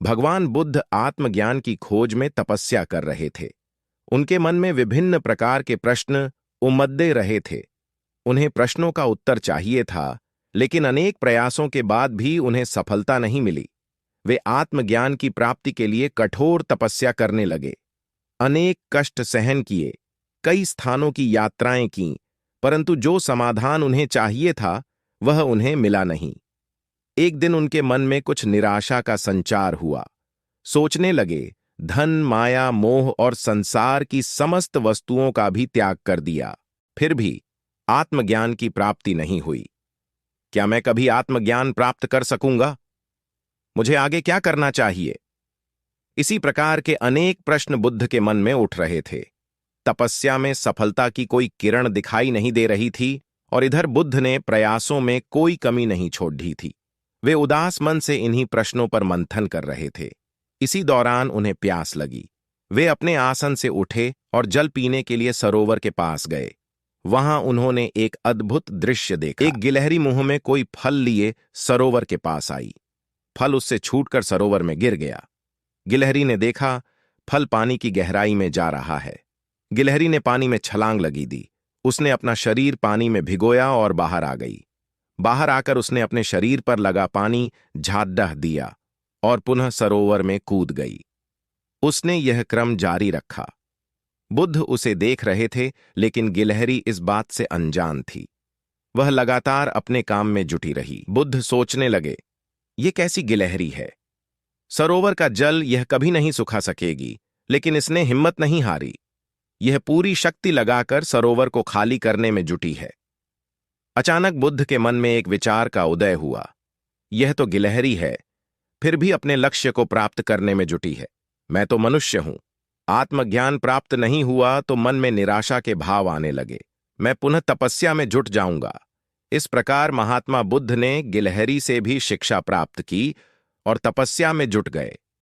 भगवान बुद्ध आत्मज्ञान की खोज में तपस्या कर रहे थे। उनके मन में विभिन्न प्रकार के प्रश्न उमड़ते रहे थे। उन्हें प्रश्नों का उत्तर चाहिए था, लेकिन अनेक प्रयासों के बाद भी उन्हें सफलता नहीं मिली। वे आत्मज्ञान की प्राप्ति के लिए कठोर तपस्या करने लगे। अनेक कष्ट सहन किए, कई स्थानों की यात्राएं कीं, परंतु जो समाधान उन्हें चाहिए था वह उन्हें मिला नहीं। एक दिन उनके मन में कुछ निराशा का संचार हुआ। सोचने लगे, धन, माया, मोह और संसार की समस्त वस्तुओं का भी त्याग कर दिया, फिर भी आत्मज्ञान की प्राप्ति नहीं हुई। क्या मैं कभी आत्मज्ञान प्राप्त कर सकूंगा? मुझे आगे क्या करना चाहिए? इसी प्रकार के अनेक प्रश्न बुद्ध के मन में उठ रहे थे। तपस्या में सफलता की कोई किरण दिखाई नहीं दे रही थी और इधर बुद्ध ने प्रयासों में कोई कमी नहीं छोड़ी थी। वे उदास मन से इन्हीं प्रश्नों पर मंथन कर रहे थे। इसी दौरान उन्हें प्यास लगी। वे अपने आसन से उठे और जल पीने के लिए सरोवर के पास गए। वहां उन्होंने एक अद्भुत दृश्य देखा। एक गिलहरी मुंह में कोई फल लिए सरोवर के पास आई। फल उससे छूटकर सरोवर में गिर गया। गिलहरी ने देखा, फल पानी की गहराई में जा रहा है। गिलहरी ने पानी में छलांग लगी दी। उसने अपना शरीर पानी में भिगोया और बाहर आ गई। बाहर आकर उसने अपने शरीर पर लगा पानी झाड़ दिया और पुनः सरोवर में कूद गई। उसने यह क्रम जारी रखा। बुद्ध उसे देख रहे थे, लेकिन गिलहरी इस बात से अनजान थी। वह लगातार अपने काम में जुटी रही। बुद्ध सोचने लगे, ये कैसी गिलहरी है? सरोवर का जल यह कभी नहीं सुखा सकेगी, लेकिन इसने हिम्मत नहीं हारी। यह पूरी शक्ति लगाकर सरोवर को खाली करने में जुटी है। अचानक बुद्ध के मन में एक विचार का उदय हुआ। यह तो गिलहरी है, फिर भी अपने लक्ष्य को प्राप्त करने में जुटी है। मैं तो मनुष्य हूं। आत्मज्ञान प्राप्त नहीं हुआ तो मन में निराशा के भाव आने लगे। मैं पुनः तपस्या में जुट जाऊंगा। इस प्रकार महात्मा बुद्ध ने गिलहरी से भी शिक्षा प्राप्त की और तपस्या में जुट गए।